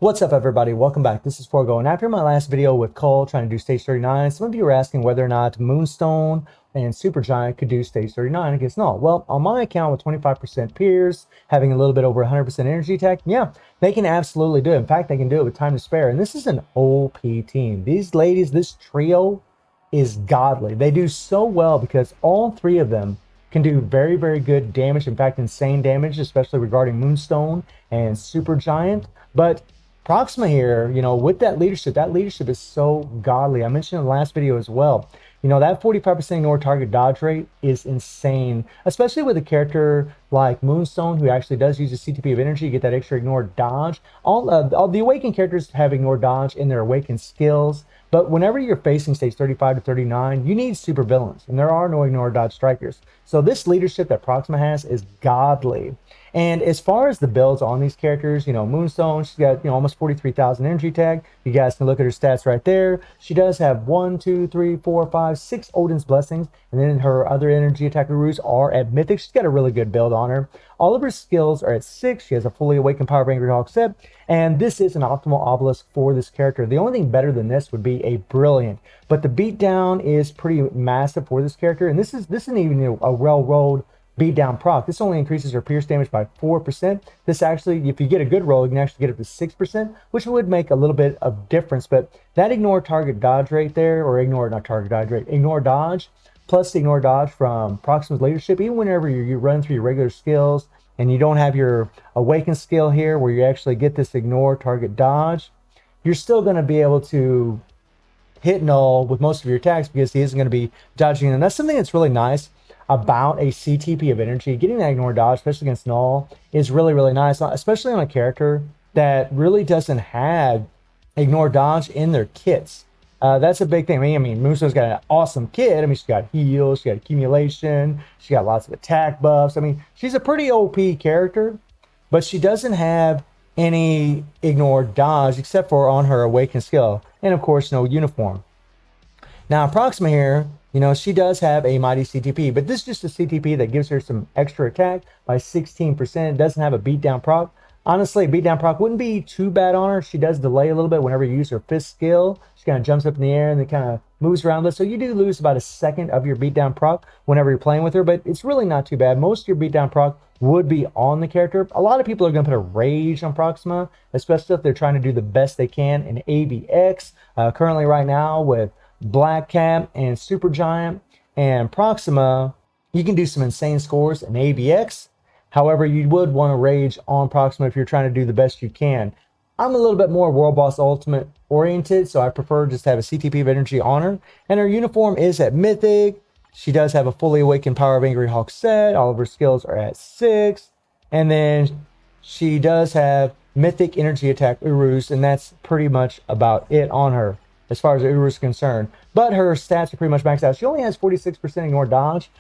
What's up, everybody? Welcome back. This is Forgo, and after my last video with Knull trying to do stage 39, some of you were asking whether or not Moonstone and Supergiant could do stage 39 against Knull. Well, on my account with 25% peers, having a little bit over 100% energy attack, yeah, they can absolutely do it. In fact, they can do it with time to spare, and this is an OP team. These ladies, this trio is godly. They do so well because all three of them can do very, very good damage. In fact, insane damage, especially regarding Moonstone and Supergiant. But Proxima here, with that leadership is so godly. I mentioned in the last video as well. That 45% ignore target dodge rate is insane, especially with a character like Moonstone, who actually does use a CTP of energy to get that extra ignore dodge. All the awakened characters have ignore dodge in their awakened skills, but whenever you're facing stage 35 to 39, you need super villains, and there are no ignore dodge strikers. So this leadership that Proxima has is godly. And as far as the builds on these characters, Moonstone, she's got almost 43,000 energy tag. You guys can look at her stats right there. She does have 1, 2, 3, 4, 5, 6 Odin's Blessings, and then her other energy attack gurus are at Mythic. She's got a really good build on her. All of her skills are at 6. She has a fully awakened Power of Angry Hawk set, and this is an optimal obelisk for this character. The only thing better than this would be a Brilliant, but the beatdown is pretty massive for this character, and this isn't even a well-rolled beatdown proc. This only increases her pierce damage by 4%. This actually, if you get a good roll, you can actually get up to 6%, which would make a little bit of difference. But that ignore target dodge rate there, or ignore dodge, plus the ignore dodge from Proxima's leadership, even whenever you run through your regular skills and you don't have your awaken skill here where you actually get this ignore target dodge, you're still going to be able to hit Knull with most of your attacks because he isn't going to be dodging. And that's something that's really nice about a CTP of energy. Getting that ignore dodge, especially against Knull, is really, really nice, especially on a character that really doesn't have ignore dodge in their kits. That's a big thing. I mean, Moonstone's got an awesome kit. I mean, she's got heals, she's got accumulation, she got lots of attack buffs. I mean, she's a pretty OP character, but she doesn't have any ignore dodge except for on her awakened skill, and of course, no uniform. Now, Proxima here, she does have a mighty CTP, but this is just a CTP that gives her some extra attack by 16%. It doesn't have a beatdown proc. Honestly, a beatdown proc wouldn't be too bad on her. She does delay a little bit whenever you use her fist skill. She kind of jumps up in the air and then kind of moves around. So you do lose about a second of your beatdown proc whenever you're playing with her, but it's really not too bad. Most of your beatdown proc would be on the character. A lot of people are going to put a rage on Proxima, especially if they're trying to do the best they can in ABX. Currently right now with Black Cat and Supergiant and Proxima, you can do some insane scores in ABX. However, you would want to rage on Proxima if you're trying to do the best you can. I'm a little bit more World Boss Ultimate oriented, so I prefer just to have a CTP of energy on her. And her uniform is at Mythic. She does have a fully awakened Power of Angry Hawk set. All of her skills are at 6. And then she does have Mythic energy attack Urus, and that's pretty much about it on her as far as the Urus is concerned. But her stats are pretty much maxed out. She only has 46% ignore dodge,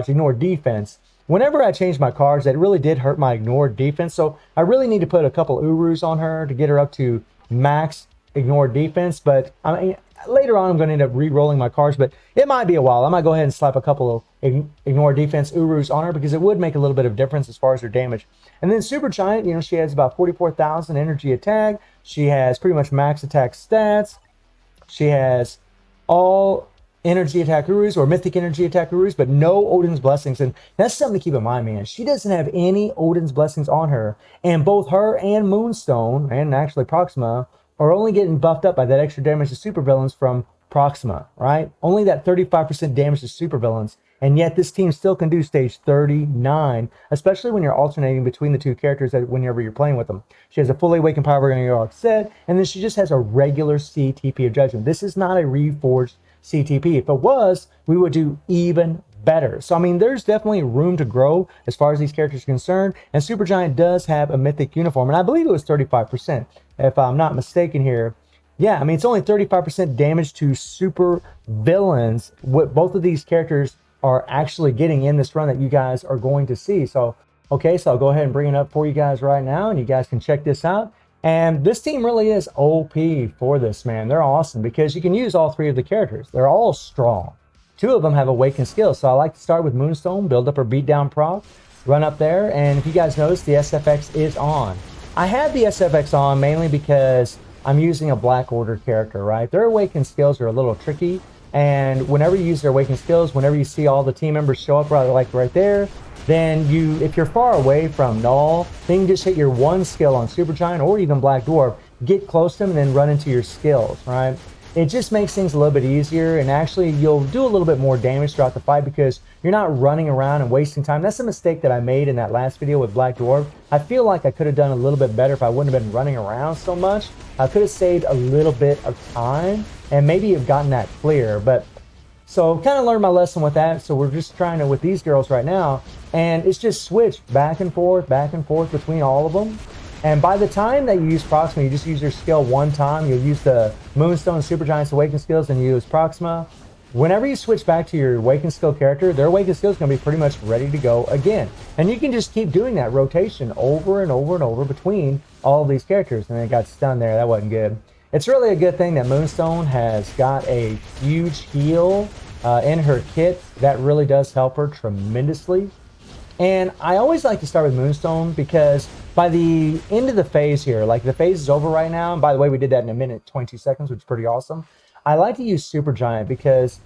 ignore defense. Whenever I changed my cards, that really did hurt my ignore defense. So I really need to put a couple Urus on her to get her up to max ignore defense. But I mean, later on, I'm going to end up re-rolling my cards, but it might be a while. I might go ahead and slap a couple of ignore defense Urus on her because it would make a little bit of difference as far as her damage. And then Supergiant, she has about 44,000 energy attack. She has pretty much max attack stats. She has all energy attack Urus or mythic energy attack Urus, but no Odin's Blessings. And that's something to keep in mind, man. She doesn't have any Odin's Blessings on her. And both her and Moonstone, and actually Proxima, are only getting buffed up by that extra damage to supervillains from Proxima, right? Only that 35% damage to supervillains. And yet this team still can do stage 39, especially when you're alternating between the two characters whenever you're playing with them. She has a fully awakened Power of Angry Hawk set, and then she just has a regular CTP of Judgment. This is not a reforged CTP. If it was, we would do even better. So, I mean, there's definitely room to grow as far as these characters are concerned. And Supergiant does have a mythic uniform, and I believe it was 35%, if I'm not mistaken here. Yeah, I mean, it's only 35% damage to super villains. What both of these characters are actually getting in this run that you guys are going to see. So, okay, so I'll go ahead and bring it up for you guys right now, and you guys can check this out. And this team really is OP for this, man. They're awesome because you can use all three of the characters. They're all strong. 2 of them have awakened skills. So I like to start with Moonstone, build up her beatdown proc, run up there, and if you guys notice, the SFX is on. I have the SFX on mainly because I'm using a Black Order character, right? Their awakened skills are a little tricky, and whenever you use their awakened skills, whenever you see all the team members show up right there, then if you're far away from Knull, then you just hit your one skill on Supergiant or even Black Dwarf, get close to them, and then run into your skills, right? It just makes things a little bit easier, and actually you'll do a little bit more damage throughout the fight because you're not running around and wasting time. That's a mistake that I made in that last video with Black Dwarf. I feel like I could have done a little bit better if I wouldn't have been running around so much. I could have saved a little bit of time and maybe have gotten that clear. But so kind of learned my lesson with that. So we're just trying to, with these girls right now, and it's just switch back and forth between all of them. And by the time that you use Proxima, you just use your skill one time. You'll use the Moonstone Supergiant's Awakened skills and you use Proxima. Whenever you switch back to your Awakened skill character, their Awakened skill is going to be pretty much ready to go again. And you can just keep doing that rotation over and over and over between all of these characters. And it got stunned there. That wasn't good. It's really a good thing that Moonstone has got a huge heal in her kit. That really does help her tremendously. And I always like to start with Moonstone because by the end of the phase here, like the phase is over right now, and by the way, we did that in a minute, 22 seconds, which is pretty awesome. I like to use Supergiant because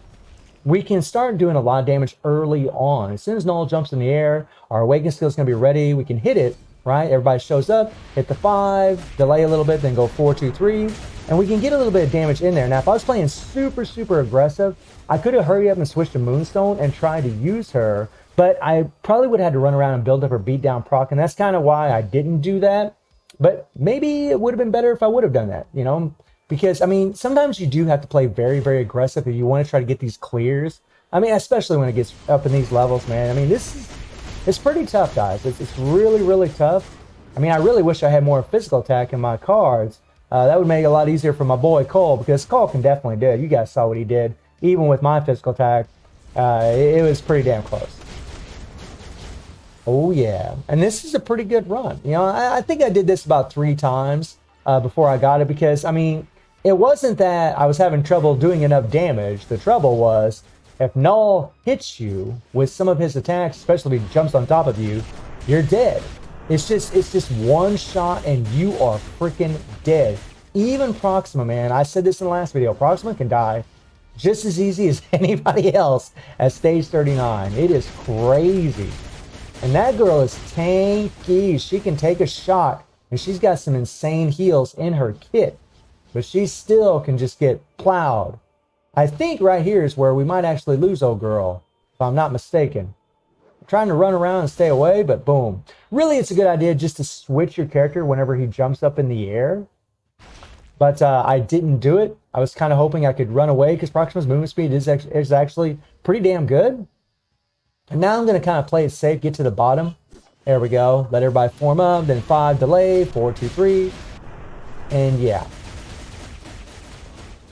we can start doing a lot of damage early on. As soon as Knull jumps in the air, our Awakened skill is going to be ready. We can hit it, right? Everybody shows up, hit the 5, delay a little bit, then go 4, 2, 3, and we can get a little bit of damage in there. Now, if I was playing super aggressive, I could have hurried up and switched to Moonstone and tried to use her, but I probably would have had to run around and build up her beatdown proc, and that's kind of why I didn't do that. But maybe it would have been better if I would have done that, you know? Because, I mean, sometimes you do have to play very aggressive if you want to try to get these clears. I mean, especially when it gets up in these levels, man. I mean, it's pretty tough, guys. It's really tough. I mean, I really wish I had more physical attack in my cards. That would make it a lot easier for my boy Cole, because Cole can definitely do it. You guys saw what he did. Even with my physical attack, it was pretty damn close. Oh, yeah. And this is a pretty good run. You know, I think I did this about 3 times before I got it because, I mean, it wasn't that I was having trouble doing enough damage. The trouble was if Knull hits you with some of his attacks, especially if he jumps on top of you, you're dead. It's just one shot and you are freaking dead. Even Proxima, man, I said this in the last video, Proxima can die just as easy as anybody else at stage 39. It is crazy. And that girl is tanky. She can take a shot, and she's got some insane heals in her kit. But she still can just get plowed. I think right here is where we might actually lose old girl, if I'm not mistaken. I'm trying to run around and stay away, but boom. Really, it's a good idea just to switch your character whenever he jumps up in the air. But I didn't do it. I was kind of hoping I could run away because Proxima's movement speed is actually pretty damn good. And now I'm going to kind of play it safe, get to the bottom. There we go. Let everybody form up. Then 5, delay, 4, 2, 3. And yeah.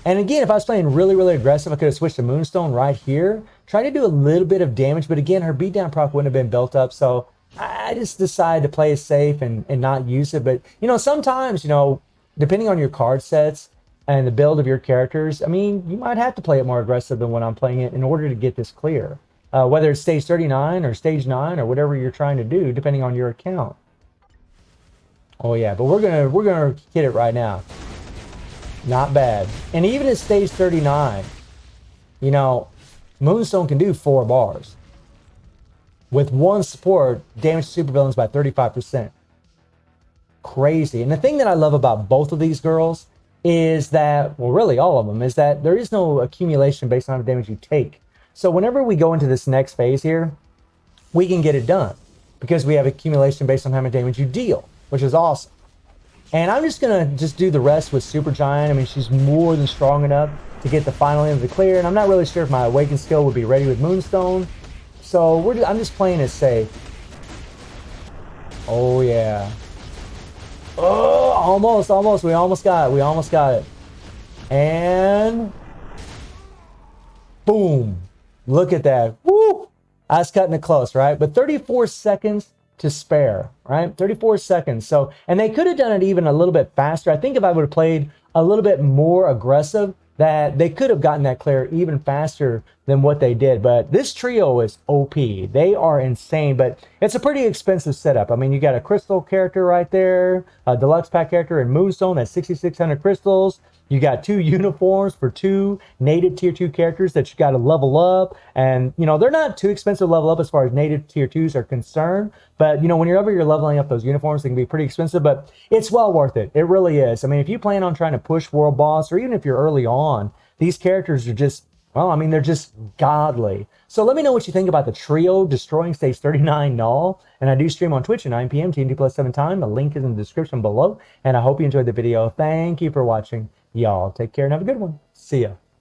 And again, if I was playing really aggressive, I could have switched to Moonstone right here. Try to do a little bit of damage, but again, her beatdown proc wouldn't have been built up. So I just decided to play it safe and not use it. But, you know, sometimes, you know, depending on your card sets and the build of your characters, I mean, you might have to play it more aggressive than when I'm playing it in order to get this clear. Whether it's stage 39 or stage 9 or whatever you're trying to do, depending on your account. Oh yeah, but we're gonna hit it right now. Not bad. And even at stage 39, you know, Moonstone can do 4 bars. With 1 support, damage supervillains by 35%. Crazy. And the thing that I love about both of these girls is that, well, really all of them, is that there is no accumulation based on how much damage you take. So whenever we go into this next phase here, we can get it done because we have accumulation based on how much damage you deal, which is awesome. And I'm just going to do the rest with Supergiant. I mean, she's more than strong enough to get the final end of the clear. And I'm not really sure if my Awakened skill would be ready with Moonstone. So I'm just playing it safe. Oh, yeah. Oh, almost. We almost got it. And boom. Look at that. Woo! I was cutting it close, right? But 34 seconds to spare, right? 34 seconds. So, and they could have done it even a little bit faster. I think if I would have played a little bit more aggressive, that they could have gotten that clear even faster than what they did. But this trio is OP. They are insane, but it's a pretty expensive setup. I mean, you got a crystal character right there, a deluxe pack character in Moonstone at 6,600 crystals. You got 2 uniforms for 2 native tier 2 characters that you got to level up. And, you know, they're not too expensive to level up as far as native tier 2s are concerned. But, you know, whenever you're leveling up those uniforms, they can be pretty expensive, but it's well worth it. It really is. I mean, if you plan on trying to push World Boss, or even if you're early on, these characters are just, well, I mean, they're just godly. So let me know what you think about the trio destroying stage 39 Knull. And I do stream on Twitch at 9 p.m. TNT+7 time. The link is in the description below. And I hope you enjoyed the video. Thank you for watching. Y'all take care and have a good one. See ya.